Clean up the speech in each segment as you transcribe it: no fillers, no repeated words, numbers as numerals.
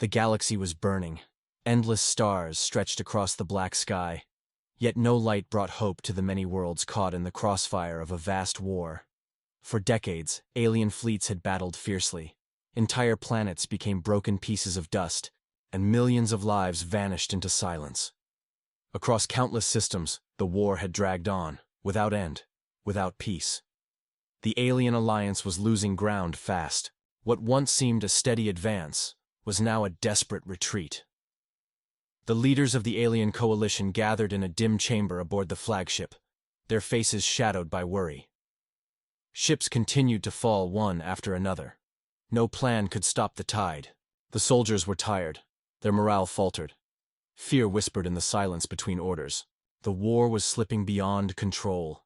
The galaxy was burning. Endless stars stretched across the black sky. Yet no light brought hope to the many worlds caught in the crossfire of a vast war. For decades, alien fleets had battled fiercely. Entire planets became broken pieces of dust, and millions of lives vanished into silence. Across countless systems, the war had dragged on, without end, without peace. The alien alliance was losing ground fast. What once seemed a steady advance was now a desperate retreat. The leaders of the alien coalition gathered in a dim chamber aboard the flagship, their faces shadowed by worry. Ships continued to fall one after another. No plan could stop the tide. The soldiers were tired. Their morale faltered. Fear whispered in the silence between orders. The war was slipping beyond control.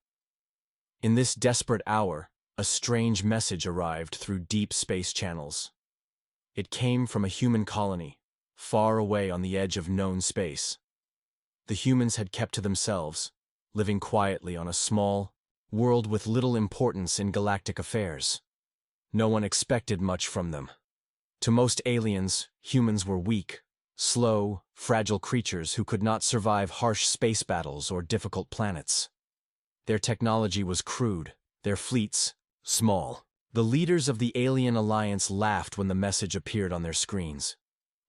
In this desperate hour, a strange message arrived through deep space channels. It came from a human colony, far away on the edge of known space. The humans had kept to themselves, living quietly on a small world with little importance in galactic affairs. No one expected much from them. To most aliens, humans were weak, slow, fragile creatures who could not survive harsh space battles or difficult planets. Their technology was crude, their fleets small. The leaders of the alien alliance laughed when the message appeared on their screens.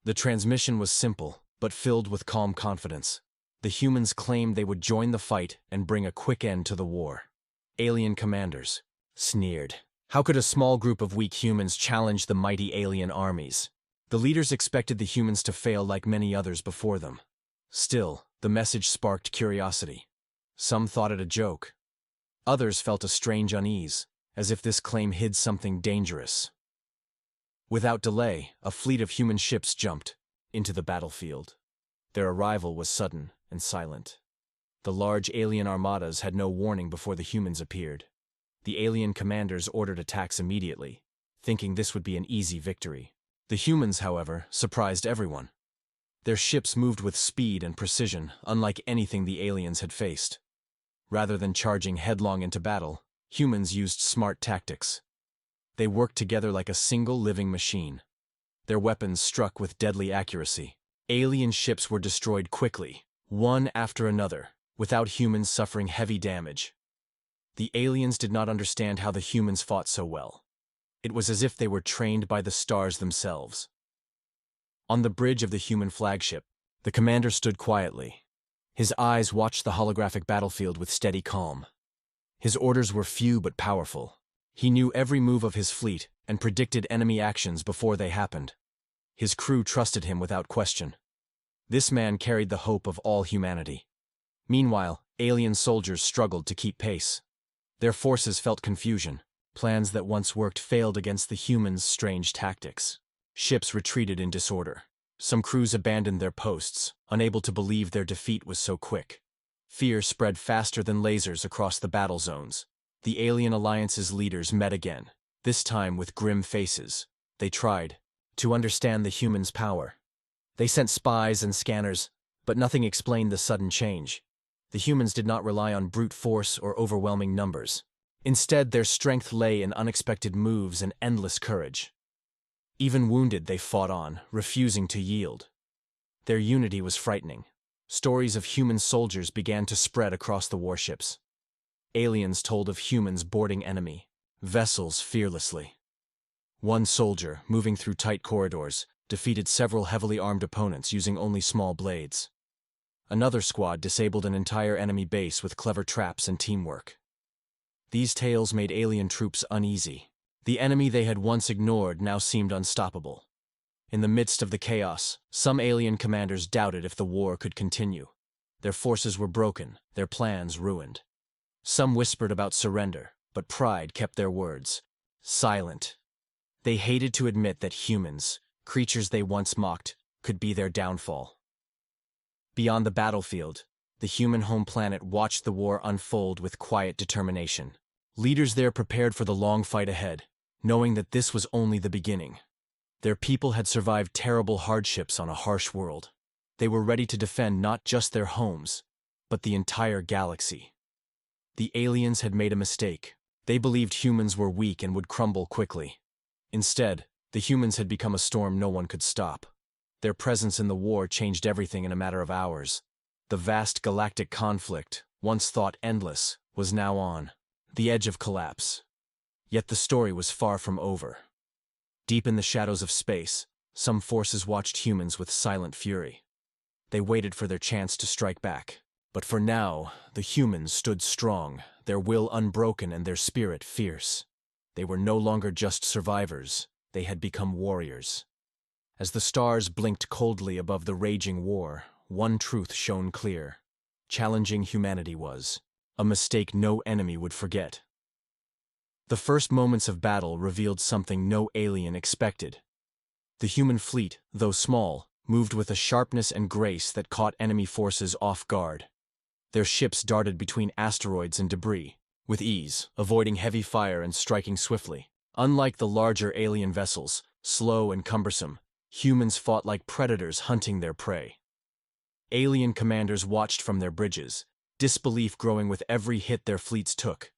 The transmission was simple, but filled with calm confidence. The humans claimed they would join the fight and bring a quick end to the war. Alien commanders sneered. How could a small group of weak humans challenge the mighty alien armies? The leaders expected the humans to fail like many others before them. Still, the message sparked curiosity. Some thought it a joke. Others felt a strange unease, as if this claim hid something dangerous. Without delay, a fleet of human ships jumped into the battlefield. Their arrival was sudden and silent. The large alien armadas had no warning before the humans appeared. The alien commanders ordered attacks immediately, thinking this would be an easy victory. The humans, however, surprised everyone. Their ships moved with speed and precision, unlike anything the aliens had faced. Rather than charging headlong into battle, humans used smart tactics. They worked together like a single living machine. Their weapons struck with deadly accuracy. Alien ships were destroyed quickly, one after another, without humans suffering heavy damage. The aliens did not understand how the humans fought so well. It was as if they were trained by the stars themselves. On the bridge of the human flagship, the commander stood quietly. His eyes watched the holographic battlefield with steady calm. His orders were few but powerful. He knew every move of his fleet and predicted enemy actions before they happened. His crew trusted him without question. This man carried the hope of all humanity. Meanwhile, alien soldiers struggled to keep pace. Their forces felt confusion. Plans that once worked failed against the humans' strange tactics. Ships retreated in disorder. Some crews abandoned their posts, unable to believe their defeat was so quick. Fear spread faster than lasers across the battle zones. The alien alliance's leaders met again, this time with grim faces. They tried to understand the humans' power. They sent spies and scanners, but nothing explained the sudden change. The humans did not rely on brute force or overwhelming numbers. Instead, their strength lay in unexpected moves and endless courage. Even wounded, they fought on, refusing to yield. Their unity was frightening. Stories of human soldiers began to spread across the warships. Aliens told of humans boarding enemy vessels fearlessly. One soldier, moving through tight corridors, defeated several heavily armed opponents using only small blades. Another squad disabled an entire enemy base with clever traps and teamwork. These tales made alien troops uneasy. The enemy they had once ignored now seemed unstoppable. In the midst of the chaos, some alien commanders doubted if the war could continue. Their forces were broken, their plans ruined. Some whispered about surrender, but pride kept their words silent. They hated to admit that humans, creatures they once mocked, could be their downfall. Beyond the battlefield, the human home planet watched the war unfold with quiet determination. Leaders there prepared for the long fight ahead, knowing that this was only the beginning. Their people had survived terrible hardships on a harsh world. They were ready to defend not just their homes, but the entire galaxy. The aliens had made a mistake. They believed humans were weak and would crumble quickly. Instead, the humans had become a storm no one could stop. Their presence in the war changed everything in a matter of hours. The vast galactic conflict, once thought endless, was now on the edge of collapse. Yet the story was far from over. Deep in the shadows of space, some forces watched humans with silent fury. They waited for their chance to strike back. But for now, the humans stood strong, their will unbroken and their spirit fierce. They were no longer just survivors, they had become warriors. As the stars blinked coldly above the raging war, one truth shone clear. Challenging humanity was a mistake no enemy would forget. The first moments of battle revealed something no alien expected. The human fleet, though small, moved with a sharpness and grace that caught enemy forces off guard. Their ships darted between asteroids and debris, with ease, avoiding heavy fire and striking swiftly. Unlike the larger alien vessels, slow and cumbersome, humans fought like predators hunting their prey. Alien commanders watched from their bridges, disbelief growing with every hit their fleets took.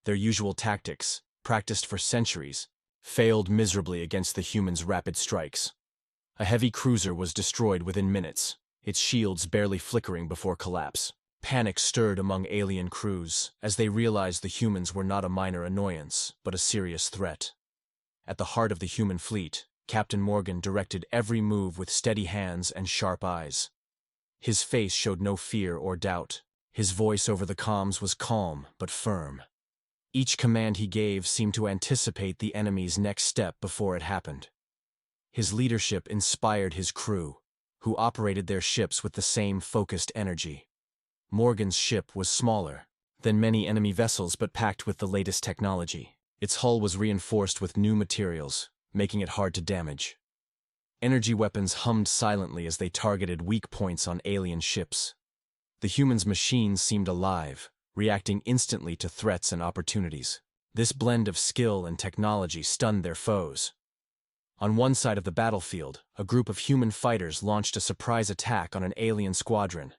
Their usual tactics, practiced for centuries, failed miserably against the humans' rapid strikes. A heavy cruiser was destroyed within minutes, its shields barely flickering before collapse. Panic stirred among alien crews as they realized the humans were not a minor annoyance, but a serious threat. At the heart of the human fleet, Captain Morgan directed every move with steady hands and sharp eyes. His face showed no fear or doubt. His voice over the comms was calm but firm. Each command he gave seemed to anticipate the enemy's next step before it happened. His leadership inspired his crew, who operated their ships with the same focused energy. Morgan's ship was smaller than many enemy vessels but packed with the latest technology. Its hull was reinforced with new materials, making it hard to damage. Energy weapons hummed silently as they targeted weak points on alien ships. The humans' machines seemed alive, reacting instantly to threats and opportunities. This blend of skill and technology stunned their foes. On one side of the battlefield, a group of human fighters launched a surprise attack on an alien squadron.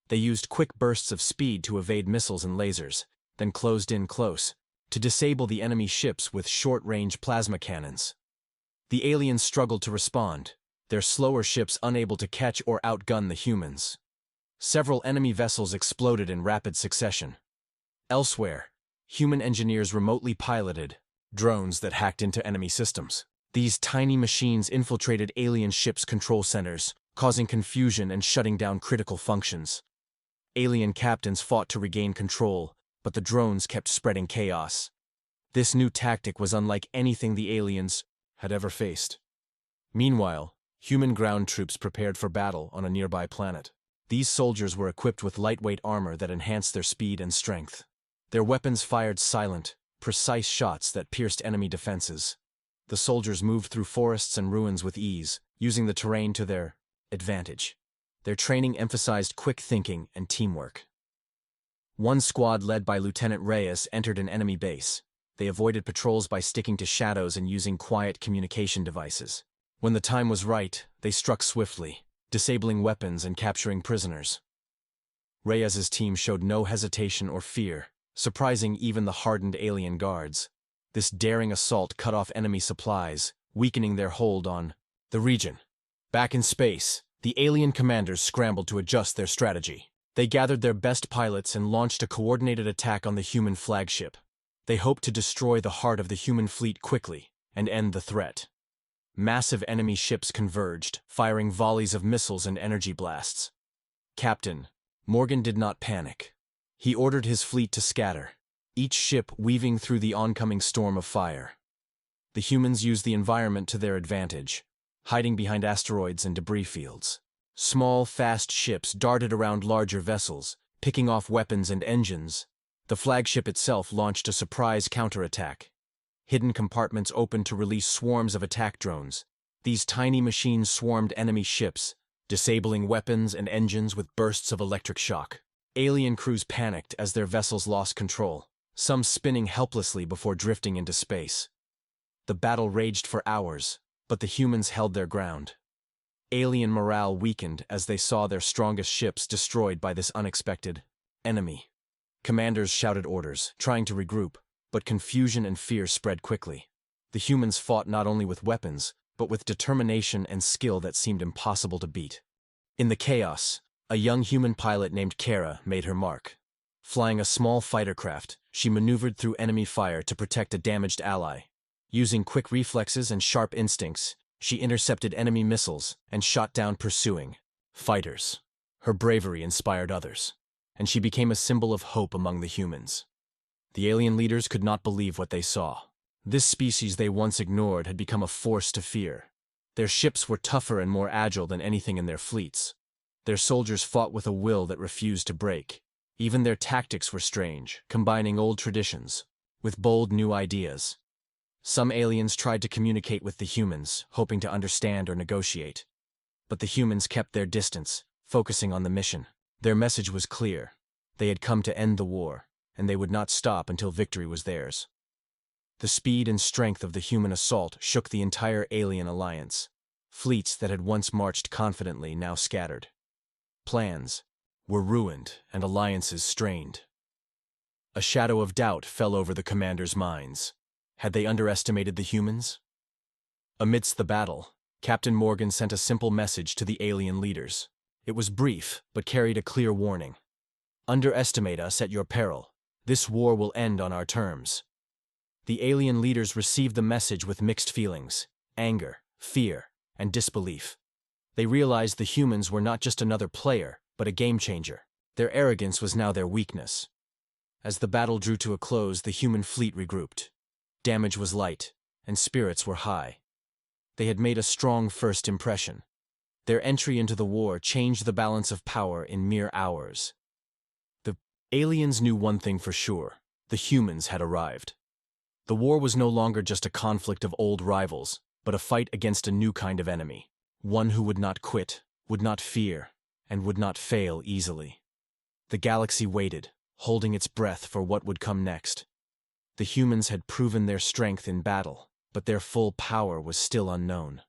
They used quick bursts of speed to evade missiles and lasers, then closed in close, to disable the enemy ships with short-range plasma cannons. The aliens struggled to respond, their slower ships unable to catch or outgun the humans. Several enemy vessels exploded in rapid succession. Elsewhere, human engineers remotely piloted drones that hacked into enemy systems. These tiny machines infiltrated alien ships' control centers, causing confusion and shutting down critical functions. Alien captains fought to regain control, but the drones kept spreading chaos. This new tactic was unlike anything the aliens had ever faced. Meanwhile, human ground troops prepared for battle on a nearby planet. These soldiers were equipped with lightweight armor that enhanced their speed and strength. Their weapons fired silent, precise shots that pierced enemy defenses. The soldiers moved through forests and ruins with ease, using the terrain to their advantage. Their training emphasized quick thinking and teamwork. One squad led by Lieutenant Reyes entered an enemy base. They avoided patrols by sticking to shadows and using quiet communication devices. When the time was right, they struck swiftly, disabling weapons and capturing prisoners. Reyes's team showed no hesitation or fear, surprising even the hardened alien guards. This daring assault cut off enemy supplies, weakening their hold on the region. Back in space, the alien commanders scrambled to adjust their strategy. They gathered their best pilots and launched a coordinated attack on the human flagship. They hoped to destroy the heart of the human fleet quickly and end the threat. Massive enemy ships converged, firing volleys of missiles and energy blasts. Captain Morgan did not panic. He ordered his fleet to scatter, each ship weaving through the oncoming storm of fire. The humans used the environment to their advantage, hiding behind asteroids and debris fields. Small, fast ships darted around larger vessels, picking off weapons and engines. The flagship itself launched a surprise counterattack. Hidden compartments opened to release swarms of attack drones. These tiny machines swarmed enemy ships, disabling weapons and engines with bursts of electric shock. Alien crews panicked as their vessels lost control, some spinning helplessly before drifting into space. The battle raged for hours, but the humans held their ground. Alien morale weakened as they saw their strongest ships destroyed by this unexpected enemy. Commanders shouted orders, trying to regroup, but confusion and fear spread quickly. The humans fought not only with weapons, but with determination and skill that seemed impossible to beat. In the chaos, a young human pilot named Kara made her mark. Flying a small fighter craft, she maneuvered through enemy fire to protect a damaged ally. Using quick reflexes and sharp instincts, she intercepted enemy missiles and shot down pursuing fighters. Her bravery inspired others, and she became a symbol of hope among the humans. The alien leaders could not believe what they saw. This species they once ignored had become a force to fear. Their ships were tougher and more agile than anything in their fleets. Their soldiers fought with a will that refused to break. Even their tactics were strange, combining old traditions with bold new ideas. Some aliens tried to communicate with the humans, hoping to understand or negotiate. But the humans kept their distance, focusing on the mission. Their message was clear. They had come to end the war, and they would not stop until victory was theirs. The speed and strength of the human assault shook the entire alien alliance. Fleets that had once marched confidently now scattered. Plans were ruined and alliances strained. A shadow of doubt fell over the commanders' minds. Had they underestimated the humans? Amidst the battle, Captain Morgan sent a simple message to the alien leaders. It was brief, but carried a clear warning. Underestimate us at your peril. This war will end on our terms. The alien leaders received the message with mixed feelings: anger, fear, and disbelief. They realized the humans were not just another player, but a game-changer. Their arrogance was now their weakness. As the battle drew to a close, the human fleet regrouped. Damage was light, and spirits were high. They had made a strong first impression. Their entry into the war changed the balance of power in mere hours. The aliens knew one thing for sure: the humans had arrived. The war was no longer just a conflict of old rivals, but a fight against a new kind of enemy. One who would not quit, would not fear, and would not fail easily. The galaxy waited, holding its breath for what would come next. The humans had proven their strength in battle, but their full power was still unknown.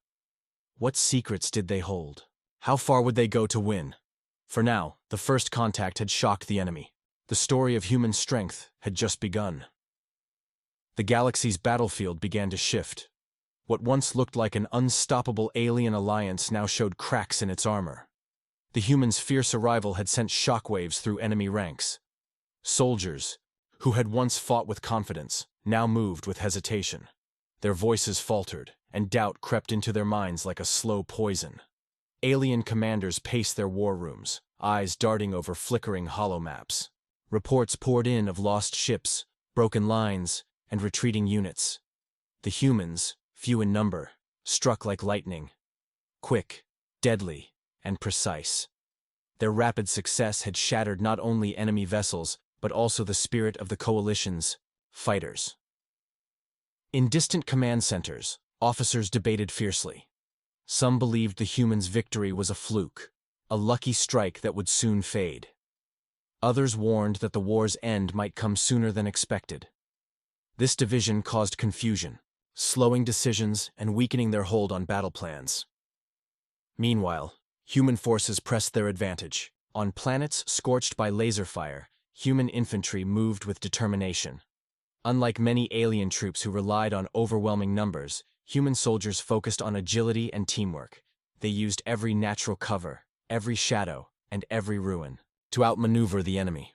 What secrets did they hold? How far would they go to win? For now, the first contact had shocked the enemy. The story of human strength had just begun. The galaxy's battlefield began to shift. What once looked like an unstoppable alien alliance now showed cracks in its armor. The humans' fierce arrival had sent shockwaves through enemy ranks. Soldiers, who had once fought with confidence, now moved with hesitation. Their voices faltered, and doubt crept into their minds like a slow poison. Alien commanders paced their war rooms, eyes darting over flickering holomaps. Reports poured in of lost ships, broken lines, and retreating units. The humans, few in number, struck like lightning. Quick, deadly, and precise. Their rapid success had shattered not only enemy vessels, but also the spirit of the coalition's fighters. In distant command centers, officers debated fiercely. Some believed the humans' victory was a fluke, a lucky strike that would soon fade. Others warned that the war's end might come sooner than expected. This division caused confusion, slowing decisions and weakening their hold on battle plans. Meanwhile, human forces pressed their advantage. On planets scorched by laser fire, human infantry moved with determination. Unlike many alien troops who relied on overwhelming numbers, human soldiers focused on agility and teamwork. They used every natural cover, every shadow, and every ruin to outmaneuver the enemy.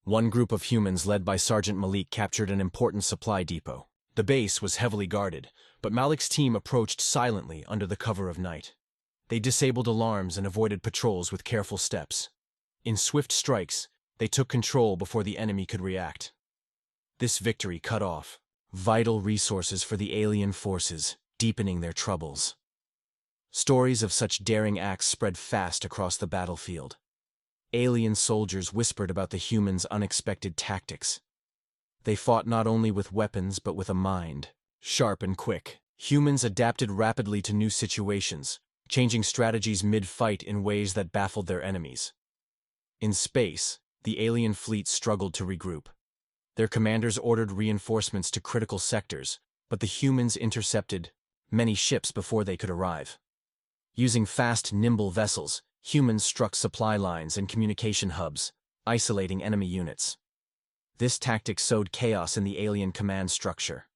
One group of humans led by Sergeant Malik captured an important supply depot. The base was heavily guarded, but Malik's team approached silently under the cover of night. They disabled alarms and avoided patrols with careful steps. In swift strikes, they took control before the enemy could react. This victory cut off vital resources for the alien forces, deepening their troubles. Stories of such daring acts spread fast across the battlefield. Alien soldiers whispered about the humans' unexpected tactics. They fought not only with weapons but with a mind, sharp and quick. Humans adapted rapidly to new situations, changing strategies mid-fight in ways that baffled their enemies. In space, the alien fleet struggled to regroup. Their commanders ordered reinforcements to critical sectors, but the humans intercepted many ships before they could arrive. Using fast, nimble vessels, humans struck supply lines and communication hubs, isolating enemy units. This tactic sowed chaos in the alien command structure.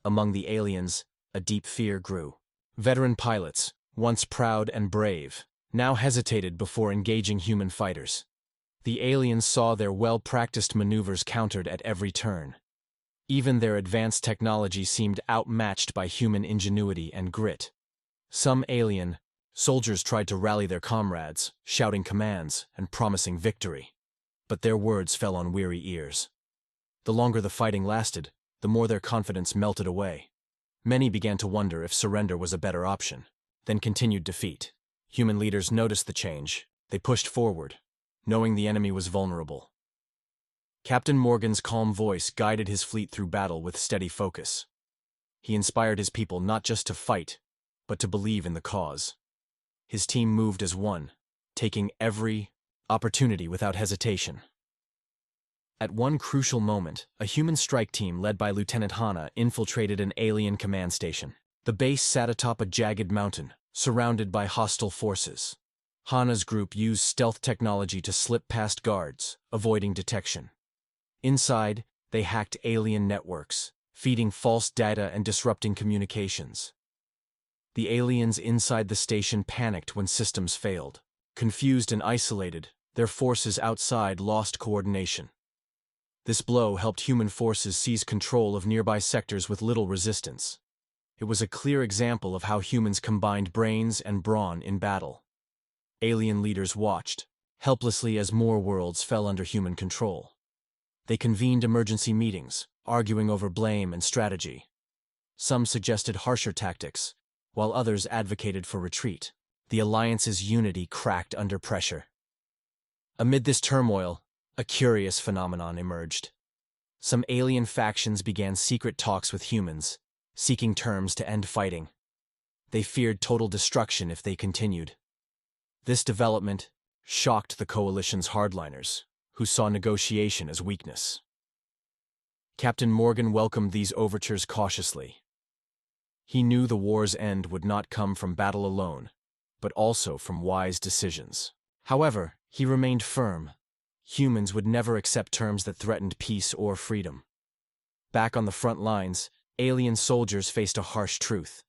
Among the aliens, a deep fear grew. Veteran pilots, once proud and brave, now hesitated before engaging human fighters. The aliens saw their well-practiced maneuvers countered at every turn. Even their advanced technology seemed outmatched by human ingenuity and grit. Some alien soldiers tried to rally their comrades, shouting commands and promising victory. But their words fell on weary ears. The longer the fighting lasted, the more their confidence melted away. Many began to wonder if surrender was a better option than continued defeat. Human leaders noticed the change. They pushed forward, knowing the enemy was vulnerable. Captain Morgan's calm voice guided his fleet through battle with steady focus. He inspired his people not just to fight, but to believe in the cause. His team moved as one, taking every opportunity without hesitation. At one crucial moment, a human strike team led by Lieutenant Hana infiltrated an alien command station. The base sat atop a jagged mountain, surrounded by hostile forces. Hana's group used stealth technology to slip past guards, avoiding detection. Inside, they hacked alien networks, feeding false data and disrupting communications. The aliens inside the station panicked when systems failed. Confused and isolated, their forces outside lost coordination. This blow helped human forces seize control of nearby sectors with little resistance. It was a clear example of how humans combined brains and brawn in battle. Alien leaders watched, helplessly as more worlds fell under human control. They convened emergency meetings, arguing over blame and strategy. Some suggested harsher tactics, while others advocated for retreat. The alliance's unity cracked under pressure. Amid this turmoil, a curious phenomenon emerged. Some alien factions began secret talks with humans, seeking terms to end fighting. They feared total destruction if they continued. This development shocked the coalition's hardliners, who saw negotiation as weakness. Captain Morgan welcomed these overtures cautiously. He knew the war's end would not come from battle alone, but also from wise decisions. However, he remained firm. Humans would never accept terms that threatened peace or freedom. Back on the front lines, alien soldiers faced a harsh truth.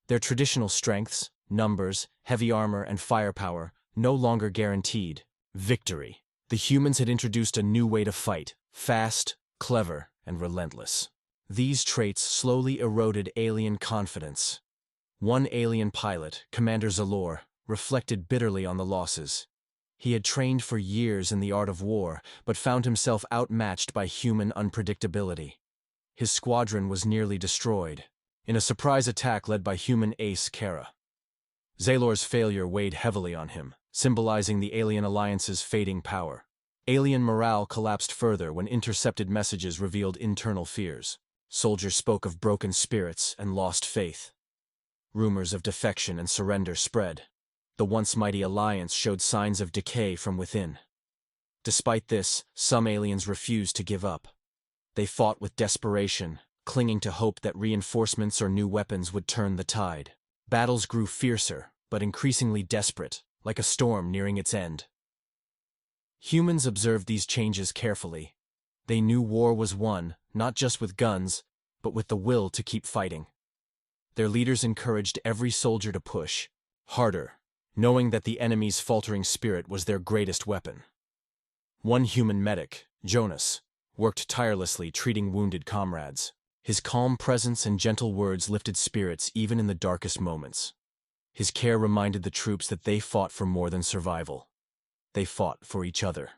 Their traditional strengths, numbers, heavy armor, and firepower no longer guaranteed victory. The humans had introduced a new way to fight: fast, clever, and relentless. These traits slowly eroded alien confidence. One alien pilot, Commander Zalor, reflected bitterly on the losses. He had trained for years in the art of war, but found himself outmatched by human unpredictability. His squadron was nearly destroyed, in a surprise attack led by human ace Kara. Zalor's failure weighed heavily on him, symbolizing the alien alliance's fading power. Alien morale collapsed further when intercepted messages revealed internal fears. Soldiers spoke of broken spirits and lost faith. Rumors of defection and surrender spread. The once mighty alliance showed signs of decay from within. Despite this, some aliens refused to give up. They fought with desperation, clinging to hope that reinforcements or new weapons would turn the tide. Battles grew fiercer, but increasingly desperate, like a storm nearing its end. Humans observed these changes carefully. They knew war was won, not just with guns, but with the will to keep fighting. Their leaders encouraged every soldier to push harder, knowing that the enemy's faltering spirit was their greatest weapon. One human medic, Jonas, worked tirelessly treating wounded comrades. His calm presence and gentle words lifted spirits even in the darkest moments. His care reminded the troops that they fought for more than survival. They fought for each other.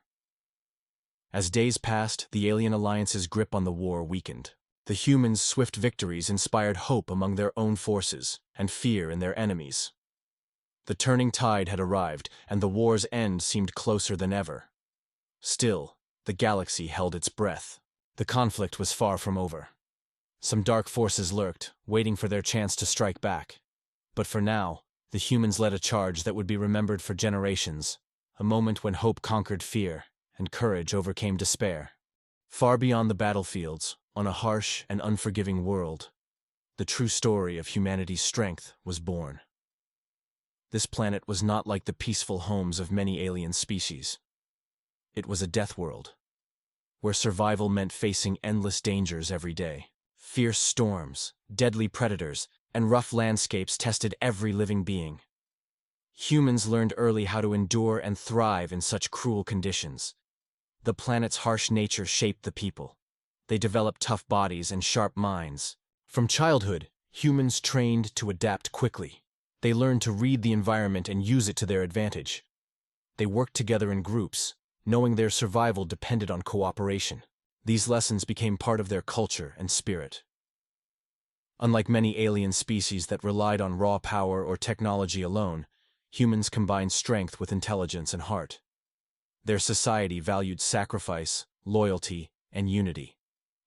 As days passed, the alien alliance's grip on the war weakened. The humans' swift victories inspired hope among their own forces and fear in their enemies. The turning tide had arrived, and the war's end seemed closer than ever. Still, the galaxy held its breath. The conflict was far from over. Some dark forces lurked, waiting for their chance to strike back. But for now, the humans led a charge that would be remembered for generations, a moment when hope conquered fear and courage overcame despair. Far beyond the battlefields, on a harsh and unforgiving world, the true story of humanity's strength was born. This planet was not like the peaceful homes of many alien species. It was a death world, where survival meant facing endless dangers every day. Fierce storms, deadly predators, and rough landscapes tested every living being. Humans learned early how to endure and thrive in such cruel conditions. The planet's harsh nature shaped the people. They developed tough bodies and sharp minds. From childhood, humans trained to adapt quickly. They learned to read the environment and use it to their advantage. They worked together in groups, knowing their survival depended on cooperation. These lessons became part of their culture and spirit. Unlike many alien species that relied on raw power or technology alone, humans combined strength with intelligence and heart. Their society valued sacrifice, loyalty, and unity.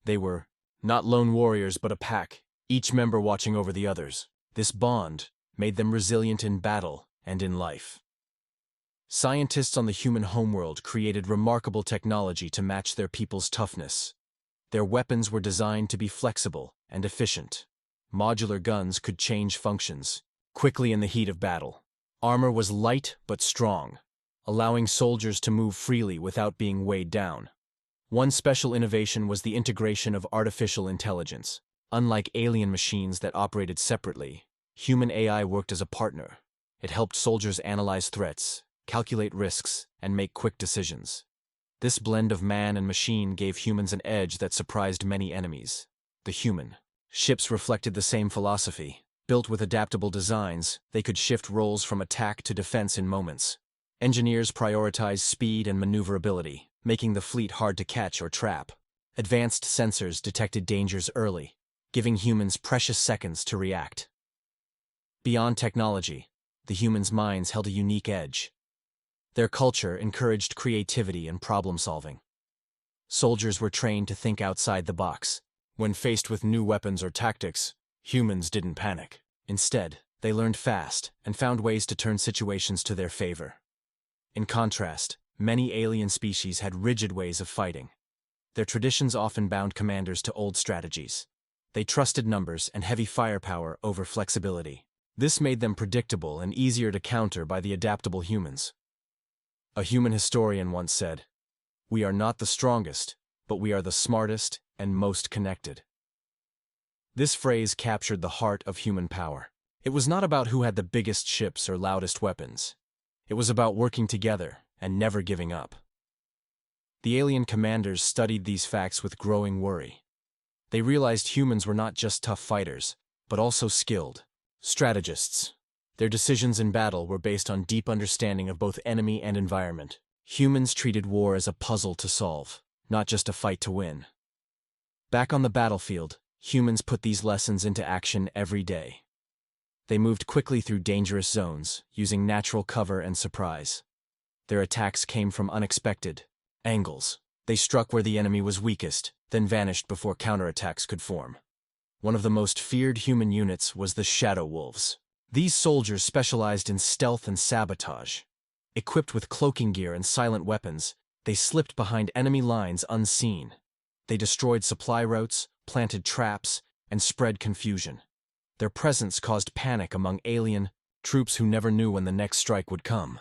They were not lone warriors but a pack, each member watching over the others. This bond made them resilient in battle and in life. Scientists on the human homeworld created remarkable technology to match their people's toughness. Their weapons were designed to be flexible and efficient. Modular guns could change functions quickly in the heat of battle. Armor was light but strong, allowing soldiers to move freely without being weighed down. One special innovation was the integration of artificial intelligence. Unlike alien machines that operated separately, human AI worked as a partner. It helped soldiers analyze threats, calculate risks, and make quick decisions. This blend of man and machine gave humans an edge that surprised many enemies. The human ships reflected the same philosophy. Built with adaptable designs, they could shift roles from attack to defense in moments. Engineers prioritized speed and maneuverability, making the fleet hard to catch or trap. Advanced sensors detected dangers early, giving humans precious seconds to react. Beyond technology, the humans' minds held a unique edge. Their culture encouraged creativity and problem-solving. Soldiers were trained to think outside the box. When faced with new weapons or tactics, humans didn't panic. Instead, they learned fast and found ways to turn situations to their favor. In contrast, many alien species had rigid ways of fighting. Their traditions often bound commanders to old strategies. They trusted numbers and heavy firepower over flexibility. This made them predictable and easier to counter by the adaptable humans. A human historian once said, "We are not the strongest, but we are the smartest and most connected." This phrase captured the heart of human power. It was not about who had the biggest ships or loudest weapons. It was about working together and never giving up. The alien commanders studied these facts with growing worry. They realized humans were not just tough fighters, but also skilled strategists. Their decisions in battle were based on deep understanding of both enemy and environment. Humans treated war as a puzzle to solve, not just a fight to win. Back on the battlefield, humans put these lessons into action every day. They moved quickly through dangerous zones, using natural cover and surprise. Their attacks came from unexpected angles. They struck where the enemy was weakest, then vanished before counterattacks could form. One of the most feared human units was the Shadow Wolves. These soldiers specialized in stealth and sabotage. Equipped with cloaking gear and silent weapons, they slipped behind enemy lines unseen. They destroyed supply routes, planted traps, and spread confusion. Their presence caused panic among alien troops who never knew when the next strike would come.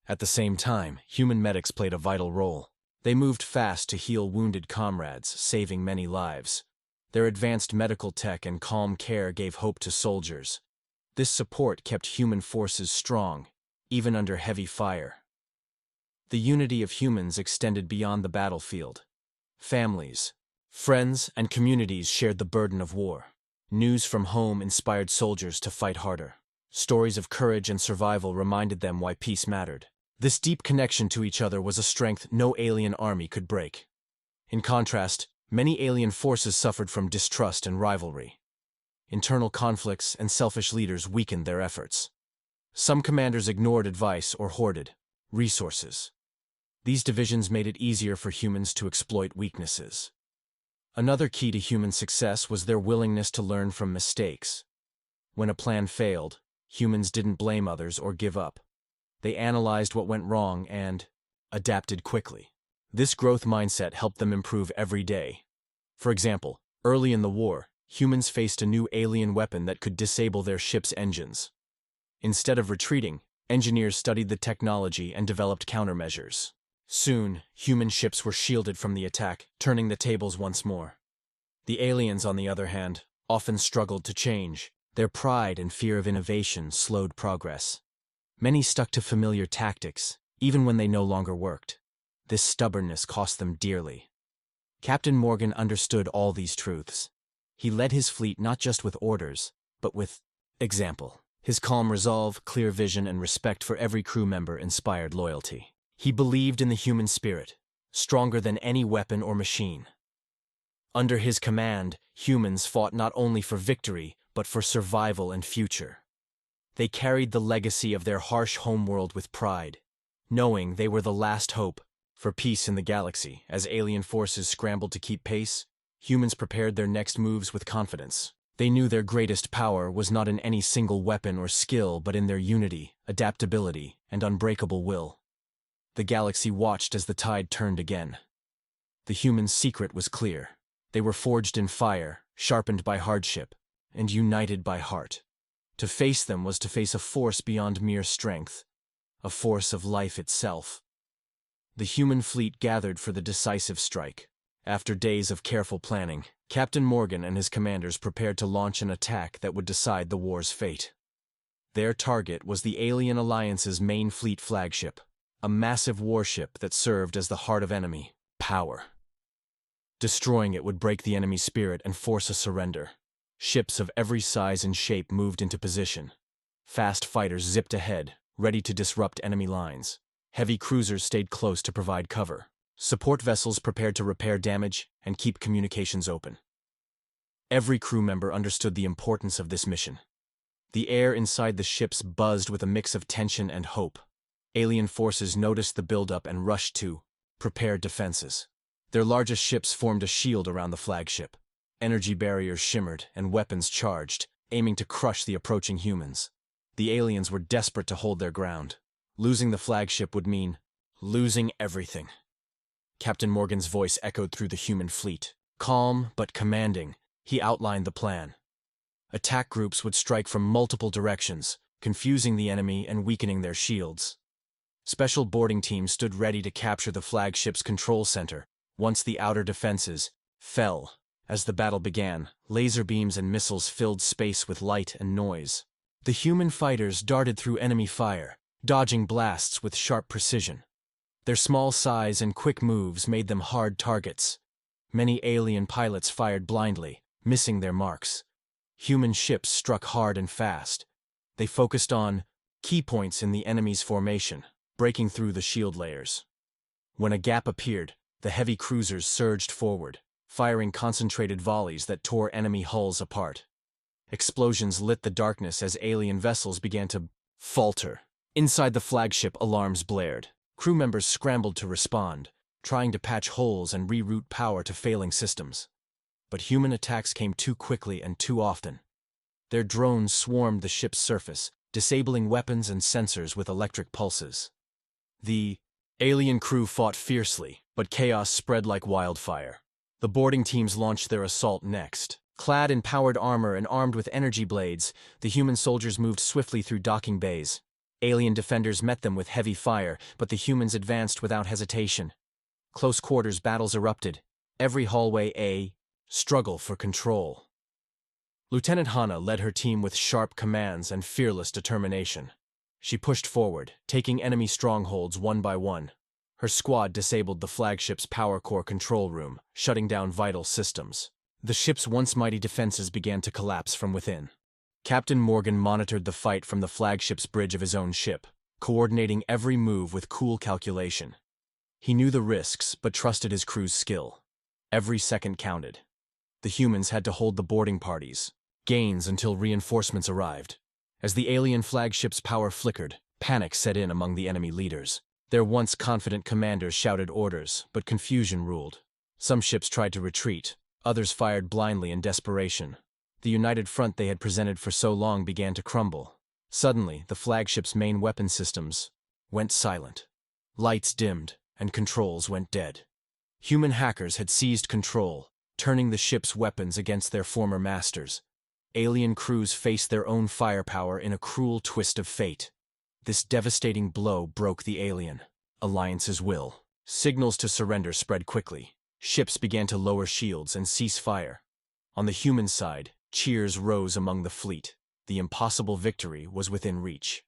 At the same time, human medics played a vital role. They moved fast to heal wounded comrades, saving many lives. Their advanced medical tech and calm care gave hope to soldiers. This support kept human forces strong, even under heavy fire. The unity of humans extended beyond the battlefield. Families, friends, and communities shared the burden of war. News from home inspired soldiers to fight harder. Stories of courage and survival reminded them why peace mattered. This deep connection to each other was a strength no alien army could break. In contrast, many alien forces suffered from distrust and rivalry. Internal conflicts and selfish leaders weakened their efforts. Some commanders ignored advice or hoarded resources. These divisions made it easier for humans to exploit weaknesses. Another key to human success was their willingness to learn from mistakes. When a plan failed, humans didn't blame others or give up. They analyzed what went wrong and adapted quickly. This growth mindset helped them improve every day. For example, early in the war, humans faced a new alien weapon that could disable their ship's engines. Instead of retreating, engineers studied the technology and developed countermeasures. Soon, human ships were shielded from the attack, turning the tables once more. The aliens, on the other hand, often struggled to change. Their pride and fear of innovation slowed progress. Many stuck to familiar tactics, even when they no longer worked. This stubbornness cost them dearly. Captain Morgan understood all these truths. He led his fleet not just with orders, but with example. His calm resolve, clear vision, and respect for every crew member inspired loyalty. He believed in the human spirit, stronger than any weapon or machine. Under his command, humans fought not only for victory, but for survival and future. They carried the legacy of their harsh homeworld with pride, knowing they were the last hope for peace in the galaxy. As alien forces scrambled to keep pace, humans prepared their next moves with confidence. They knew their greatest power was not in any single weapon or skill, but in their unity, adaptability, and unbreakable will. The galaxy watched as the tide turned again. The humans' secret was clear. They were forged in fire, sharpened by hardship, and united by heart. To face them was to face a force beyond mere strength, a force of life itself. The human fleet gathered for the decisive strike. After days of careful planning, Captain Morgan and his commanders prepared to launch an attack that would decide the war's fate. Their target was the Alien Alliance's main fleet flagship, a massive warship that served as the heart of enemy power. Destroying it would break the enemy's spirit and force a surrender. Ships of every size and shape moved into position. Fast fighters zipped ahead, ready to disrupt enemy lines. Heavy cruisers stayed close to provide cover. Support vessels prepared to repair damage and keep communications open. Every crew member understood the importance of this mission. The air inside the ships buzzed with a mix of tension and hope. Alien forces noticed the buildup and rushed to prepare defenses. Their largest ships formed a shield around the flagship. Energy barriers shimmered and weapons charged, aiming to crush the approaching humans. The aliens were desperate to hold their ground. Losing the flagship would mean losing everything. Captain Morgan's voice echoed through the human fleet. Calm but commanding, he outlined the plan. Attack groups would strike from multiple directions, confusing the enemy and weakening their shields. Special boarding teams stood ready to capture the flagship's control center once the outer defenses fell. As the battle began, laser beams and missiles filled space with light and noise. The human fighters darted through enemy fire, dodging blasts with sharp precision. Their small size and quick moves made them hard targets. Many alien pilots fired blindly, missing their marks. Human ships struck hard and fast. They focused on key points in the enemy's formation, breaking through the shield layers. When a gap appeared, the heavy cruisers surged forward, firing concentrated volleys that tore enemy hulls apart. Explosions lit the darkness as alien vessels began to falter. Inside the flagship, alarms blared. Crew members scrambled to respond, trying to patch holes and reroute power to failing systems. But human attacks came too quickly and too often. Their drones swarmed the ship's surface, disabling weapons and sensors with electric pulses. The alien crew fought fiercely, but chaos spread like wildfire. The boarding teams launched their assault next. Clad in powered armor and armed with energy blades, the human soldiers moved swiftly through docking bays. Alien defenders met them with heavy fire, but the humans advanced without hesitation. Close quarters battles erupted. Every hallway a struggle for control. Lieutenant Hana led her team with sharp commands and fearless determination. She pushed forward, taking enemy strongholds one by one. Her squad disabled the flagship's power core control room, shutting down vital systems. The ship's once mighty defenses began to collapse from within. Captain Morgan monitored the fight from the flagship's bridge of his own ship, coordinating every move with cool calculation. He knew the risks, but trusted his crew's skill. Every second counted. The humans had to hold the boarding parties, gains until reinforcements arrived. As the alien flagship's power flickered, panic set in among the enemy leaders. Their once confident commanders shouted orders, but confusion ruled. Some ships tried to retreat, others fired blindly in desperation. The united front they had presented for so long began to crumble. Suddenly, the flagship's main weapon systems went silent. Lights dimmed, and controls went dead. Human hackers had seized control, turning the ship's weapons against their former masters. Alien crews faced their own firepower in a cruel twist of fate. This devastating blow broke the Alien Alliance's will. Signals to surrender spread quickly. Ships began to lower shields and cease fire. On the human side, cheers rose among the fleet. The impossible victory was within reach.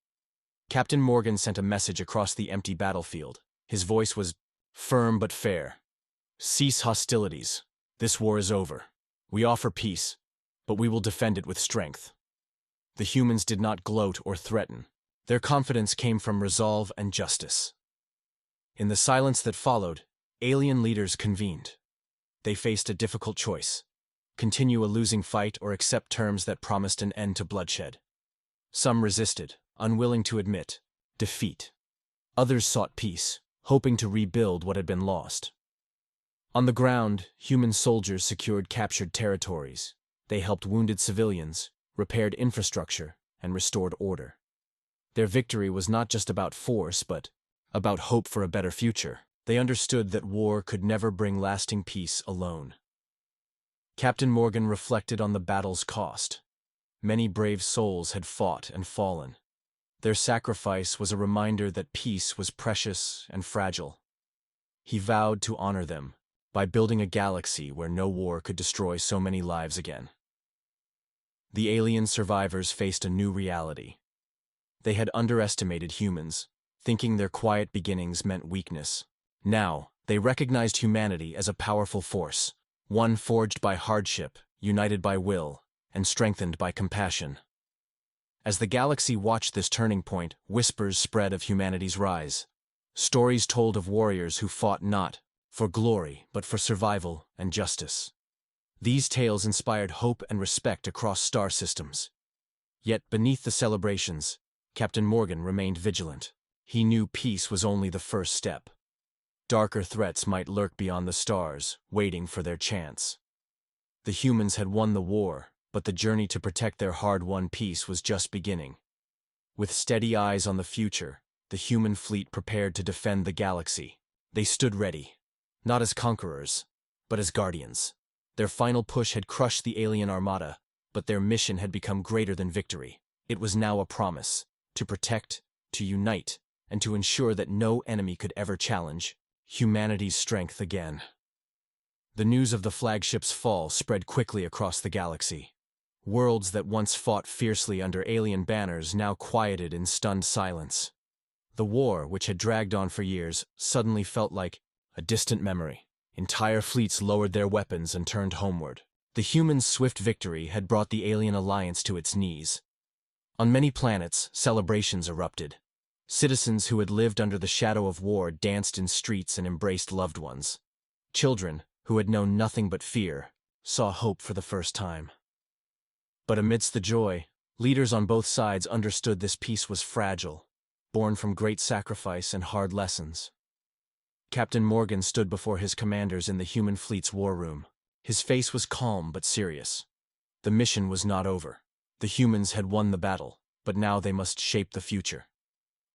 Captain Morgan sent a message across the empty battlefield. His voice was firm but fair. "Cease hostilities. This war is over. We offer peace, but we will defend it with strength." The humans did not gloat or threaten. Their confidence came from resolve and justice. In the silence that followed, alien leaders convened. They faced a difficult choice: continue a losing fight or accept terms that promised an end to bloodshed. Some resisted, unwilling to admit defeat. Others sought peace, hoping to rebuild what had been lost. On the ground, human soldiers secured captured territories. They helped wounded civilians, repaired infrastructure, and restored order. Their victory was not just about force, but about hope for a better future. They understood that war could never bring lasting peace alone. Captain Morgan reflected on the battle's cost. Many brave souls had fought and fallen. Their sacrifice was a reminder that peace was precious and fragile. He vowed to honor them by building a galaxy where no war could destroy so many lives again. The alien survivors faced a new reality. They had underestimated humans, thinking their quiet beginnings meant weakness. Now, they recognized humanity as a powerful force, one forged by hardship, united by will, and strengthened by compassion. As the galaxy watched this turning point, whispers spread of humanity's rise. Stories told of warriors who fought not for glory, but for survival and justice. These tales inspired hope and respect across star systems. Yet beneath the celebrations, Captain Morgan remained vigilant. He knew peace was only the first step. Darker threats might lurk beyond the stars, waiting for their chance. The humans had won the war, but the journey to protect their hard-won peace was just beginning. With steady eyes on the future, the human fleet prepared to defend the galaxy. They stood ready, not as conquerors, but as guardians. Their final push had crushed the alien armada, but their mission had become greater than victory. It was now a promise: to protect, to unite, and to ensure that no enemy could ever challenge humanity's strength again. The news of the flagship's fall spread quickly across the galaxy. Worlds that once fought fiercely under alien banners now quieted in stunned silence. The war, which had dragged on for years, suddenly felt like a distant memory. Entire fleets lowered their weapons and turned homeward. The humans' swift victory had brought the alien alliance to its knees. On many planets, celebrations erupted. Citizens who had lived under the shadow of war danced in streets and embraced loved ones. Children, who had known nothing but fear, saw hope for the first time. But amidst the joy, leaders on both sides understood this peace was fragile, born from great sacrifice and hard lessons. Captain Morgan stood before his commanders in the human fleet's war room. His face was calm but serious. The mission was not over. The humans had won the battle, but now they must shape the future.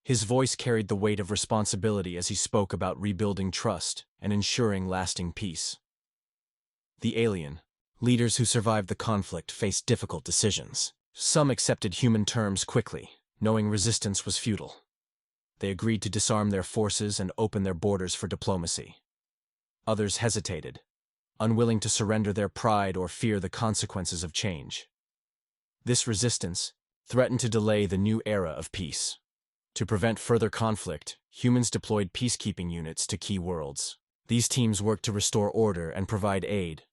His voice carried the weight of responsibility as he spoke about rebuilding trust and ensuring lasting peace. The alien leaders who survived the conflict faced difficult decisions. Some accepted human terms quickly, knowing resistance was futile. They agreed to disarm their forces and open their borders for diplomacy. Others hesitated, unwilling to surrender their pride or fear the consequences of change. This resistance threatened to delay the new era of peace. To prevent further conflict, humans deployed peacekeeping units to key worlds. These teams worked to restore order and provide aid.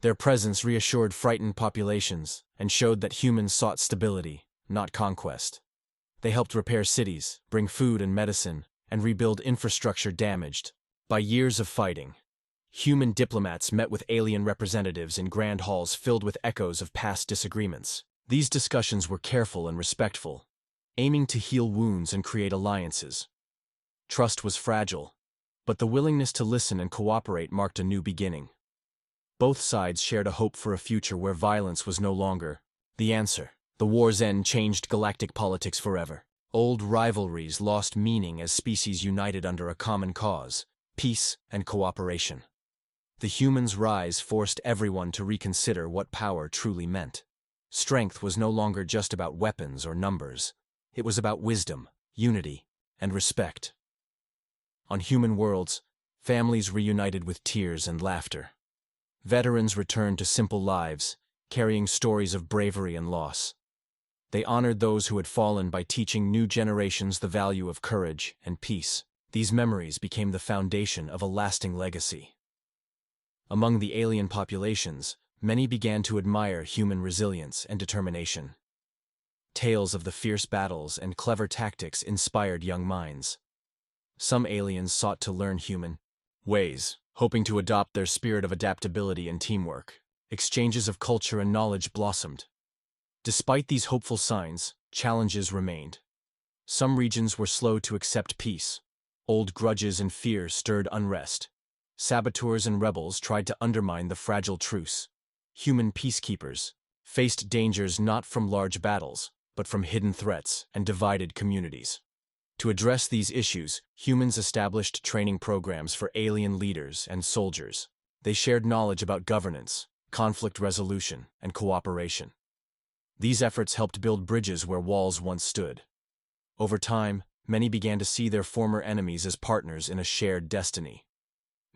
Their presence reassured frightened populations and showed that humans sought stability, not conquest. They helped repair cities, bring food and medicine, and rebuild infrastructure damaged by years of fighting. Human diplomats met with alien representatives in grand halls filled with echoes of past disagreements. These discussions were careful and respectful, aiming to heal wounds and create alliances. Trust was fragile, but the willingness to listen and cooperate marked a new beginning. Both sides shared a hope for a future where violence was no longer the answer. The war's end changed galactic politics forever. Old rivalries lost meaning as species united under a common cause: peace and cooperation. The humans' rise forced everyone to reconsider what power truly meant. Strength was no longer just about weapons or numbers. It was about wisdom, unity, and respect. On human worlds, families reunited with tears and laughter. Veterans returned to simple lives, carrying stories of bravery and loss. They honored those who had fallen by teaching new generations the value of courage and peace. These memories became the foundation of a lasting legacy. Among the alien populations, many began to admire human resilience and determination. Tales of the fierce battles and clever tactics inspired young minds. Some aliens sought to learn human ways, hoping to adopt their spirit of adaptability and teamwork. Exchanges of culture and knowledge blossomed. Despite these hopeful signs, challenges remained. Some regions were slow to accept peace. Old grudges and fears stirred unrest. Saboteurs and rebels tried to undermine the fragile truce. Human peacekeepers faced dangers not from large battles, but from hidden threats and divided communities. To address these issues, humans established training programs for alien leaders and soldiers. They shared knowledge about governance, conflict resolution, and cooperation. These efforts helped build bridges where walls once stood. Over time, many began to see their former enemies as partners in a shared destiny.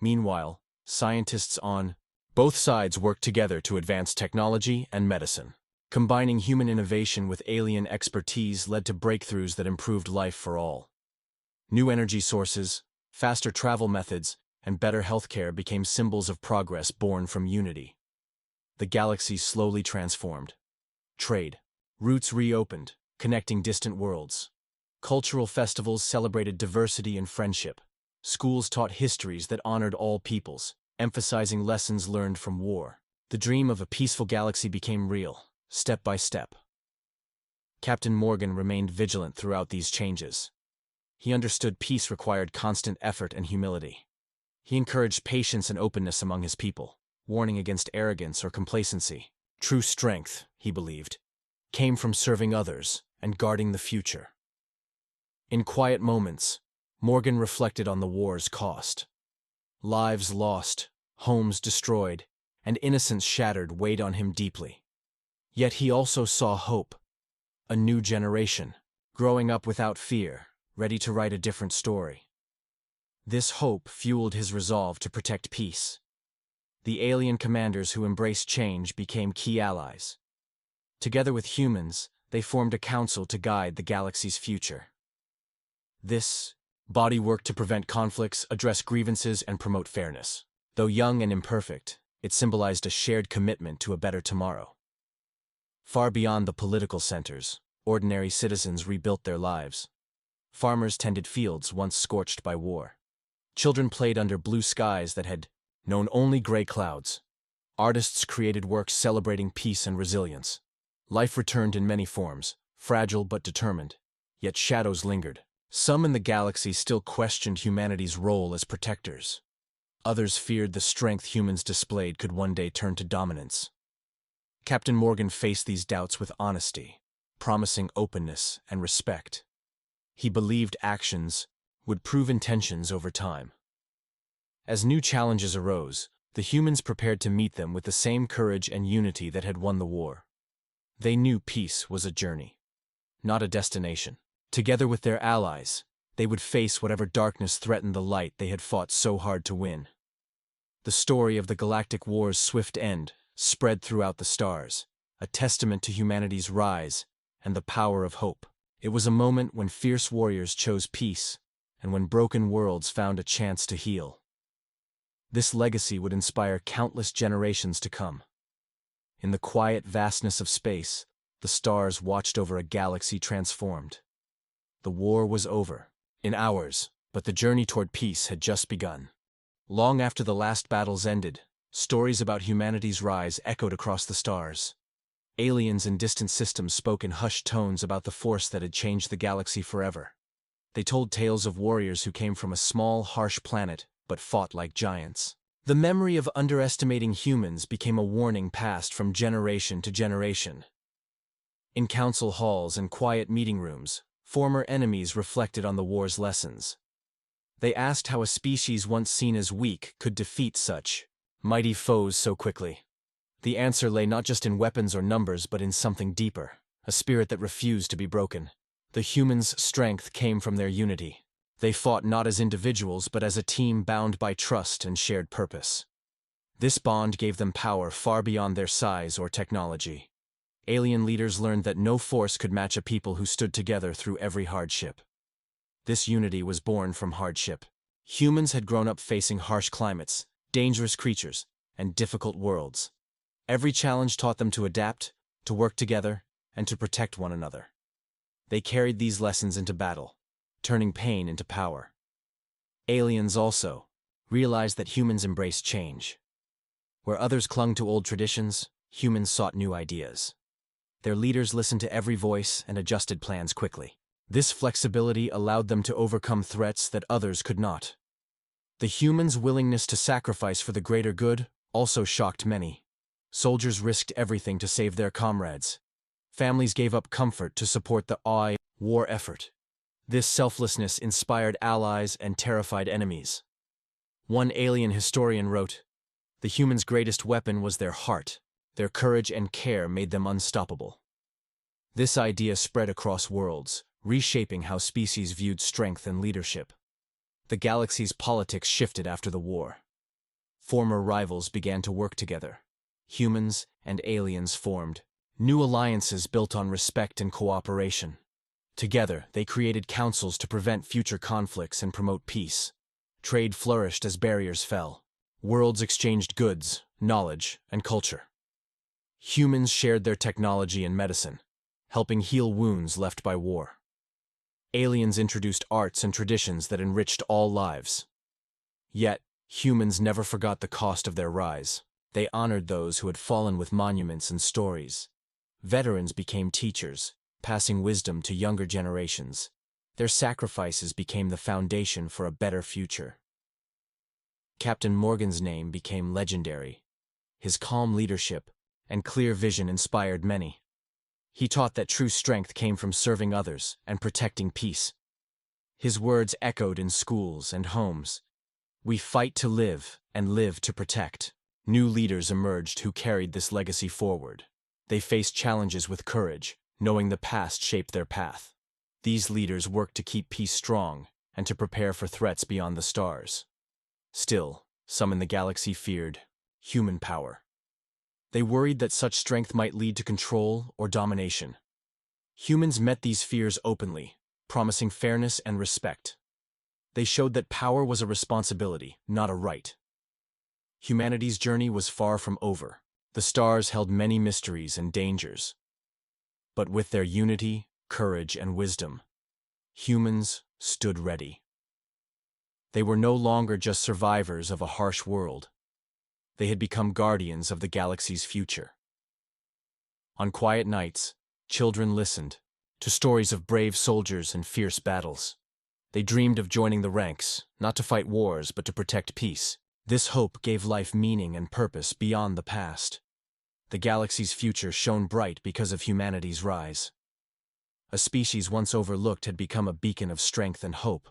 Meanwhile, scientists on both sides worked together to advance technology and medicine. Combining human innovation with alien expertise led to breakthroughs that improved life for all. New energy sources, faster travel methods, and better healthcare became symbols of progress born from unity. The galaxy slowly transformed. Trade routes reopened, connecting distant worlds. Cultural festivals celebrated diversity and friendship. Schools taught histories that honored all peoples, emphasizing lessons learned from war. The dream of a peaceful galaxy became real, step by step. Captain Morgan remained vigilant throughout these changes. He understood peace required constant effort and humility. He encouraged patience and openness among his people, warning against arrogance or complacency. True strength, he believed, came from serving others and guarding the future. In quiet moments, Morgan reflected on the war's cost. Lives lost, homes destroyed, and innocence shattered weighed on him deeply. Yet he also saw hope. A new generation, growing up without fear, ready to write a different story. This hope fueled his resolve to protect peace. The alien commanders who embraced change became key allies. Together with humans, they formed a council to guide the galaxy's future. This body worked to prevent conflicts, address grievances, and promote fairness. Though young and imperfect, it symbolized a shared commitment to a better tomorrow. Far beyond the political centers, ordinary citizens rebuilt their lives. Farmers tended fields once scorched by war. Children played under blue skies that had known only gray clouds. Artists created works celebrating peace and resilience. Life returned in many forms, fragile but determined, yet shadows lingered. Some in the galaxy still questioned humanity's role as protectors. Others feared the strength humans displayed could one day turn to dominance. Captain Morgan faced these doubts with honesty, promising openness and respect. He believed actions would prove intentions over time. As new challenges arose, the humans prepared to meet them with the same courage and unity that had won the war. They knew peace was a journey, not a destination. Together with their allies, they would face whatever darkness threatened the light they had fought so hard to win. The story of the Galactic War's swift end spread throughout the stars, a testament to humanity's rise and the power of hope. It was a moment when fierce warriors chose peace, and when broken worlds found a chance to heal. This legacy would inspire countless generations to come. In the quiet vastness of space, the stars watched over a galaxy transformed. The war was over, in hours, but the journey toward peace had just begun. Long after the last battles ended, stories about humanity's rise echoed across the stars. Aliens in distant systems spoke in hushed tones about the force that had changed the galaxy forever. They told tales of warriors who came from a small, harsh planet, but fought like giants. The memory of underestimating humans became a warning passed from generation to generation. In council halls and quiet meeting rooms, former enemies reflected on the war's lessons. They asked how a species once seen as weak could defeat such mighty foes so quickly. The answer lay not just in weapons or numbers, but in something deeper, a spirit that refused to be broken. The humans' strength came from their unity. They fought not as individuals, but as a team bound by trust and shared purpose. This bond gave them power far beyond their size or technology. alien leaders learned that no force could match a people who stood together through every hardship. This unity was born from hardship. Humans had grown up facing harsh climates, dangerous creatures, and difficult worlds. Every challenge taught them to adapt, to work together, and to protect one another. They carried these lessons into battle, turning pain into power. Aliens also realized that humans embraced change. Where others clung to old traditions, humans sought new ideas. Their leaders listened to every voice and adjusted plans quickly. This flexibility allowed them to overcome threats that others could not. The humans' willingness to sacrifice for the greater good also shocked many. Soldiers risked everything to save their comrades. Families gave up comfort to support the war effort. This selflessness inspired allies and terrified enemies. One alien historian wrote, "The humans' greatest weapon was their heart. Their courage and care made them unstoppable." This idea spread across worlds, reshaping how species viewed strength and leadership. The galaxy's politics shifted after the war. Former rivals began to work together. Humans and aliens formed new alliances built on respect and cooperation. Together, they created councils to prevent future conflicts and promote peace. Trade flourished as barriers fell. Worlds exchanged goods, knowledge, and culture. Humans shared their technology and medicine, helping heal wounds left by war. Aliens introduced arts and traditions that enriched all lives. Yet, humans never forgot the cost of their rise. They honored those who had fallen with monuments and stories. Veterans became teachers, passing wisdom to younger generations. Their sacrifices became the foundation for a better future. Captain Morgan's name became legendary. His calm leadership and clear vision inspired many. He taught that true strength came from serving others and protecting peace. His words echoed in schools and homes. "We fight to live and live to protect." New leaders emerged who carried this legacy forward. They faced challenges with courage, knowing the past shaped their path. These leaders worked to keep peace strong and to prepare for threats beyond the stars. Still, some in the galaxy feared human power. They worried that such strength might lead to control or domination. Humans met these fears openly, promising fairness and respect. They showed that power was a responsibility, not a right. Humanity's journey was far from over. The stars held many mysteries and dangers. But with their unity, courage, and wisdom, humans stood ready. They were no longer just survivors of a harsh world. They had become guardians of the galaxy's future. On quiet nights, children listened to stories of brave soldiers and fierce battles. They dreamed of joining the ranks, not to fight wars, but to protect peace. This hope gave life meaning and purpose beyond the past. The galaxy's future shone bright because of humanity's rise. A species once overlooked had become a beacon of strength and hope.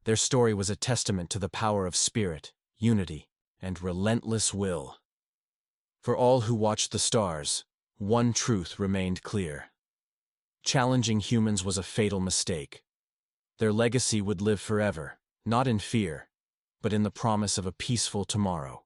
Their story was a testament to the power of spirit, unity, and relentless will. For all who watched the stars, one truth remained clear. Challenging humans was a fatal mistake. Their legacy would live forever, not in fear, but in the promise of a peaceful tomorrow.